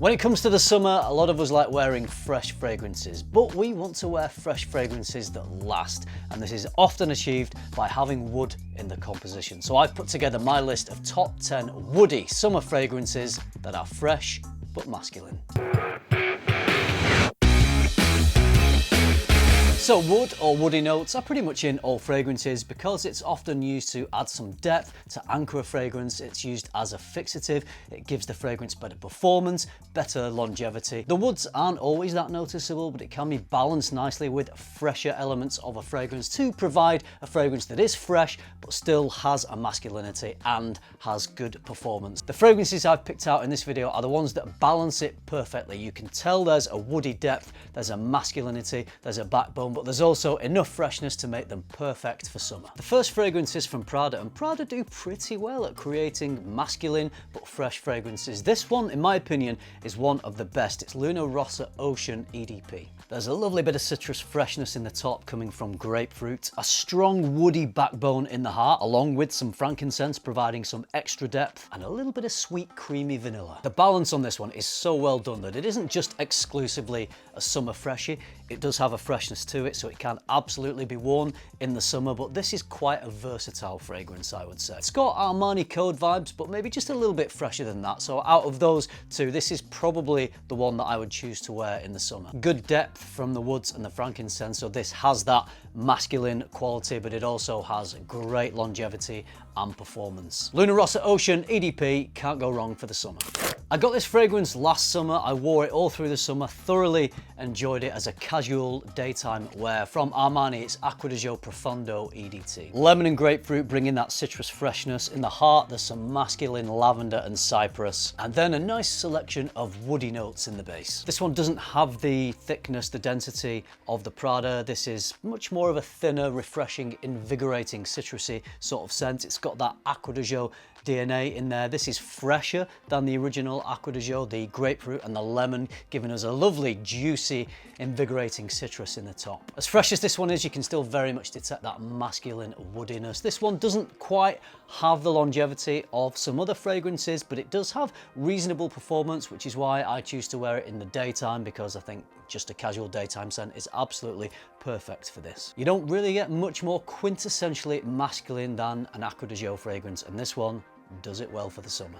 When it comes to the summer, a lot of us like wearing fresh fragrances, but we want to wear fresh fragrances that last, and this is often achieved by having wood in the composition. So I've put together my list of top 10 woody summer fragrances that are fresh but masculine. So wood or woody notes are pretty much in all fragrances because it's often used to add some depth, to anchor a fragrance. It's used as a fixative. It gives the fragrance better performance, better longevity. The woods aren't always that noticeable, but it can be balanced nicely with fresher elements of a fragrance to provide a fragrance that is fresh, but still has a masculinity and has good performance. The fragrances I've picked out in this video are the ones that balance it perfectly. You can tell there's a woody depth, there's a masculinity, there's a backbone, but there's also enough freshness to make them perfect for summer. The first fragrance is from Prada, and Prada do pretty well at creating masculine but fresh fragrances. This one, in my opinion, is one of the best. It's Luna Rossa Ocean EDP. There's a lovely bit of citrus freshness in the top coming from grapefruit, a strong woody backbone in the heart, along with some frankincense providing some extra depth, and a little bit of sweet creamy vanilla. The balance on this one is so well done that it isn't just exclusively a summer freshie, it does have a freshness to it, so it can absolutely be worn in the summer, but this is quite a versatile fragrance, I would say. It's got Armani Code vibes, but maybe just a little bit fresher than that. So out of those two, this is probably the one that I would choose to wear in the summer. Good depth from the woods and the frankincense, so this has that masculine quality, but it also has great longevity and performance. Luna Rossa Ocean EDP, can't go wrong for the summer. I got this fragrance last summer. I wore it all through the summer, thoroughly enjoyed it as a casual daytime wear. From Armani, it's Acqua di Gio Profondo EDT. Lemon and grapefruit bringing that citrus freshness. In the heart, there's some masculine lavender and cypress, and then a nice selection of woody notes in the base. This one doesn't have the thickness, the density of the Prada. This is much more of a thinner, refreshing, invigorating, citrusy sort of scent. It's got that Acqua di Gio DNA in there. This is fresher than the original Acqua di Gio, the grapefruit and the lemon giving us a lovely, juicy, invigorating citrus in the top. As fresh as this one is, you can still very much detect that masculine woodiness. This one doesn't quite have the longevity of some other fragrances, but it does have reasonable performance, which is why I choose to wear it in the daytime, because I think just a casual daytime scent is absolutely perfect for this. You don't really get much more quintessentially masculine than an Acqua di Gio fragrance, and this one does it well for the summer.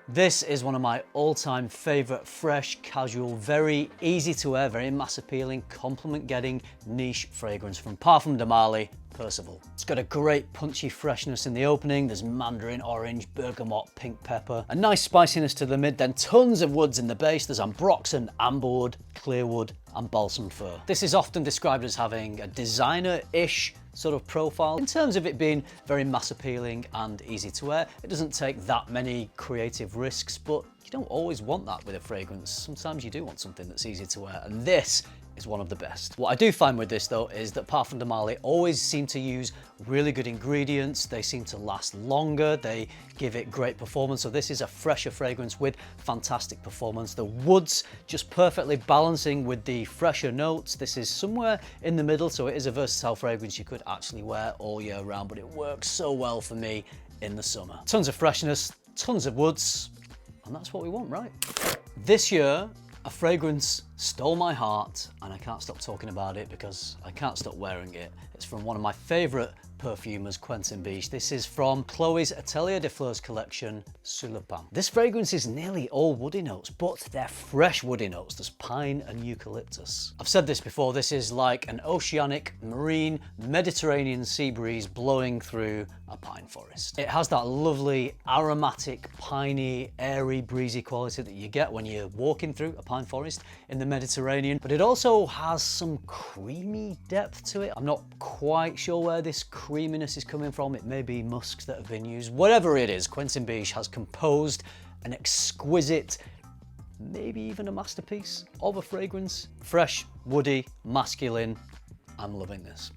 This is one of my all-time favorite fresh, casual, very easy to wear, very mass appealing, compliment getting niche fragrance from Parfum de Marly, Percival. It's got a great punchy freshness in the opening. There's mandarin orange, bergamot, pink pepper, a nice spiciness to the mid, then tons of woods in the base. There's ambroxan, amberwood, clearwood, and balsam fir. This is often described as having a designer-ish sort of profile. In terms of it being very mass appealing and easy to wear, it doesn't take that many creative risks, but you don't always want that with a fragrance. Sometimes you do want something that's easy to wear, and this is one of the best. What I do find with this though is that Parfum de Marly always seem to use really good ingredients. They seem to last longer. They give it great performance. So this is a fresher fragrance with fantastic performance. The woods just perfectly balancing with the fresher notes. This is somewhere in the middle, so it is a versatile fragrance you could actually wear all year round, but it works so well for me in the summer. Tons of freshness, tons of woods, and that's what we want, right? This year, a fragrance stole my heart, and I can't stop talking about it because I can't stop wearing it. It's from one of my favorite perfumers, Quentin Biche. This is from Chloe's Atelier des Fleurs collection, Sur le Pain. This fragrance is nearly all woody notes, but they're fresh woody notes. There's pine and eucalyptus. I've said this before, this is like an oceanic, marine, Mediterranean sea breeze blowing through a pine forest. It has that lovely, aromatic, piney, airy, breezy quality that you get when you're walking through a pine forest in the Mediterranean, but it also has some creamy depth to it. I'm not quite sure where this creaminess is coming from. It may be musks that have been used. Whatever it is, Quentin Biche has composed an exquisite, maybe even a masterpiece of a fragrance. Fresh, woody, masculine. I'm loving this.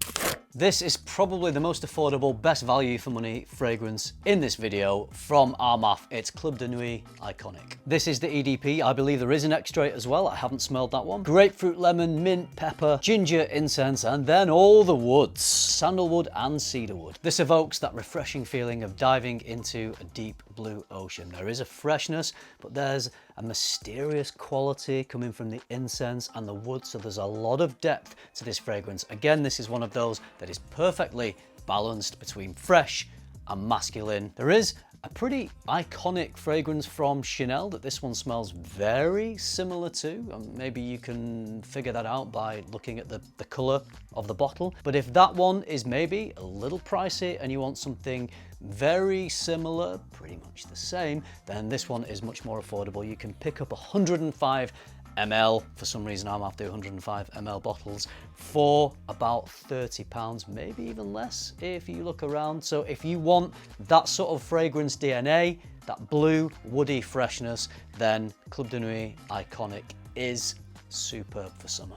This is probably the most affordable, best value for money fragrance in this video from Armaf. It's Club de Nuit Iconic. This is the EDP. I believe there is an extrait as well. I haven't smelled that one. Grapefruit, lemon, mint, pepper, ginger, incense, and then all the woods, sandalwood and cedarwood. This evokes that refreshing feeling of diving into a deep blue ocean. There is a freshness, but there's a mysterious quality coming from the incense and the wood, so there's a lot of depth to this fragrance. Again, this is one of those that is perfectly balanced between fresh and masculine. There is a pretty iconic fragrance from Chanel that this one smells very similar to. Maybe you can figure that out by looking at the color of the bottle. But if that one is maybe a little pricey and you want something very similar, pretty much the same, then this one is much more affordable. You can pick up 105 ml. For some reason I'm after 105 ml bottles for about £30, maybe even less if you look around. So if you want that sort of fragrance DNA, that blue woody freshness, then Club de Nuit Iconic is superb for summer.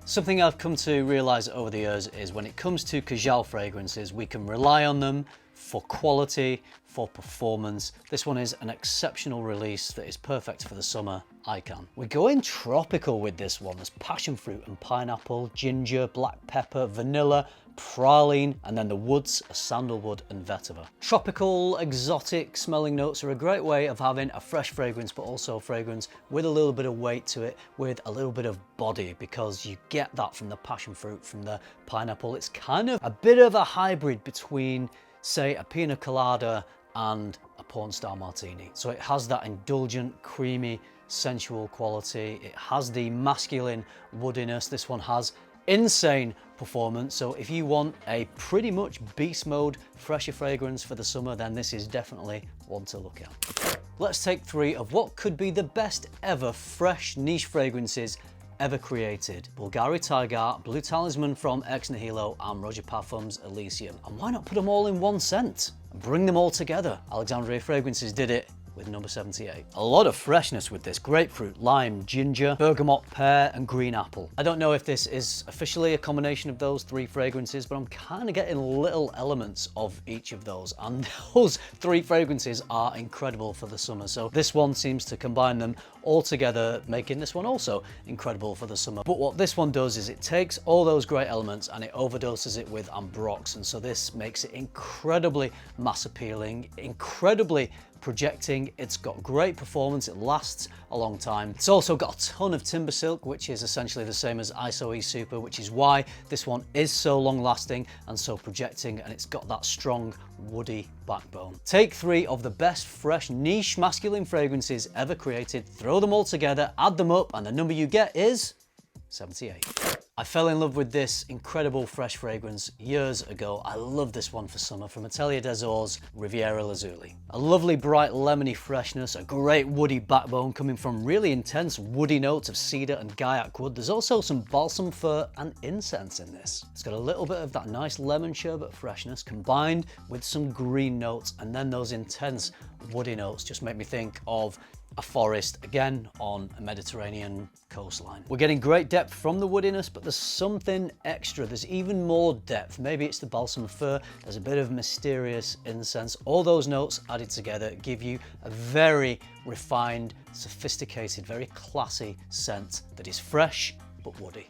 Something I've come to realize over the years is when it comes to Cajal fragrances, we can rely on them for quality, for performance. This one is an exceptional release that is perfect for the summer. I can. We're going tropical with this one. There's passion fruit and pineapple, ginger, black pepper, vanilla, praline, and then the woods are sandalwood and vetiver. Tropical, exotic smelling notes are a great way of having a fresh fragrance, but also a fragrance with a little bit of weight to it, with a little bit of body, because you get that from the passion fruit, from the pineapple. It's kind of a bit of a hybrid between, say, a pina colada and a porn star martini. So it has that indulgent, creamy, sensual quality. It has the masculine woodiness. This one has insane performance. So if you want a pretty much beast mode fresher fragrance for the summer, then this is definitely one to look at. Let's take 3 of what could be the best ever fresh niche fragrances ever created. Bulgari Tiger, Blue Talisman from Ex Nihilo, and Roger Parfum's Elysium. And why not put them all in one scent and bring them all together? Alexandria Fragrances did it with number 78. A lot of freshness with this: grapefruit, lime, ginger, bergamot, pear, and green apple. I don't know if this is officially a combination of those 3 fragrances, but I'm kind of getting little elements of each of those, and those 3 fragrances are incredible for the summer. So this one seems to combine them all together, making this one also incredible for the summer. But what this one does is it takes all those great elements and it overdoses it with ambrox, and so this makes it incredibly mass appealing, incredibly projecting. It's got great performance, it lasts a long time. It's also got a ton of timber silk, which is essentially the same as ISO E Super, which is why this one is so long lasting and so projecting, and it's got that strong woody backbone. Take 3 of the best fresh niche masculine fragrances ever created, throw them all together, add them up, and the number you get is 78. I fell in love with this incredible fresh fragrance years ago. I love this one for summer, from Atelier des Ors Riviera Lazuli. A lovely bright lemony freshness, a great woody backbone coming from really intense woody notes of cedar and gaiac wood. There's also some balsam fir and incense in this. It's got a little bit of that nice lemon sherbet freshness combined with some green notes, and then those intense woody notes just make me think of a forest, again on a Mediterranean coastline. We're getting great depth from the woodiness, but there's something extra. There's even more depth. Maybe it's the balsam fir, there's a bit of mysterious incense. All those notes added together give you a very refined, sophisticated, very classy scent that is fresh but woody.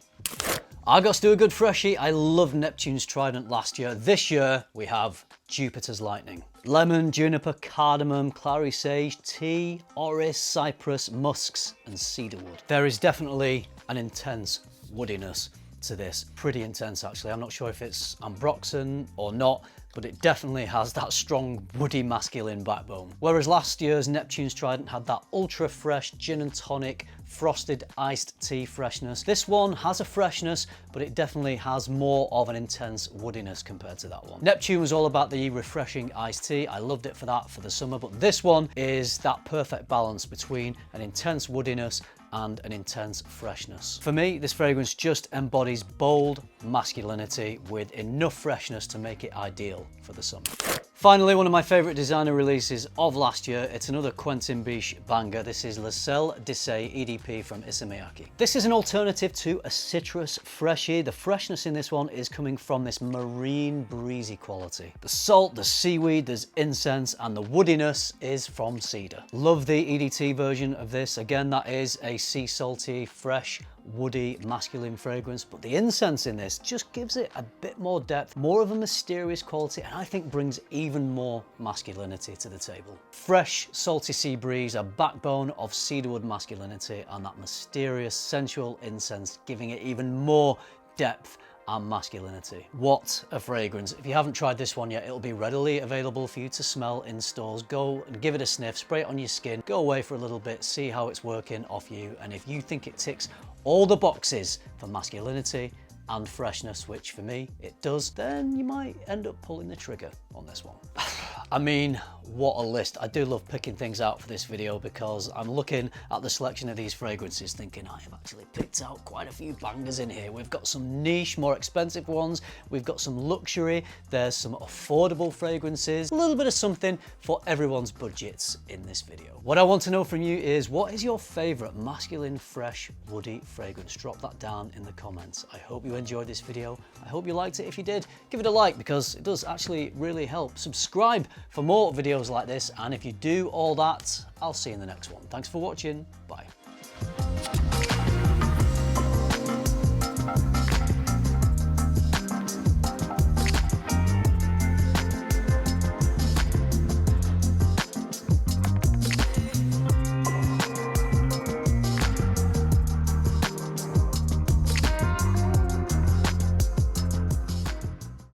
I got to do a good freshie. I loved Neptune's Trident last year. This year we have Jupiter's Lightning. Lemon, juniper, cardamom, clary sage, tea, orris, cypress, musks, and cedarwood. There is definitely an intense woodiness to this. Pretty intense actually. I'm not sure if it's ambroxan or not, but it definitely has that strong woody masculine backbone. Whereas last year's Neptune's Trident had that ultra fresh gin and tonic frosted iced tea freshness. This one has a freshness, but it definitely has more of an intense woodiness compared to that one. Neptune was all about the refreshing iced tea. I loved it for that for the summer, but this one is that perfect balance between an intense woodiness and an intense freshness. For me, this fragrance just embodies bold masculinity with enough freshness to make it ideal for the summer. Finally, one of my favorite designer releases of last year. It's another Quentin Biche banger. This is Le Sel d'Essai EDP from Issey Miyake. This is an alternative to a citrus freshie. The freshness in this one is coming from this marine breezy quality. The salt, the seaweed, there's incense, and the woodiness is from cedar. Love the EDT version of this. Again, that is a sea salty, fresh, woody, masculine fragrance, but the incense in this just gives it a bit more depth, more of a mysterious quality, and I think brings even more masculinity to the table. Fresh, salty sea breeze, a backbone of cedarwood masculinity, and that mysterious, sensual incense giving it even more depth and masculinity. What a fragrance. If you haven't tried this one yet, it'll be readily available for you to smell in stores. Go and give it a sniff, spray it on your skin, go away for a little bit, see how it's working off you, and if you think it ticks all the boxes for masculinity and freshness, which for me it does, then you might end up pulling the trigger on this one. I mean, what a list. I do love picking things out for this video because I'm looking at the selection of these fragrances thinking I have actually picked out quite a few bangers in here. We've got some niche, more expensive ones. We've got some luxury. There's some affordable fragrances. A little bit of something for everyone's budgets in this video. What I want to know from you is, what is your favorite masculine, fresh, woody fragrance? Drop that down in the comments. I hope you enjoyed this video. I hope you liked it. If you did, give it a like because it does actually really help. Subscribe for more videos like this, and if you do all that, I'll see you in the next one. Thanks for watching. Bye.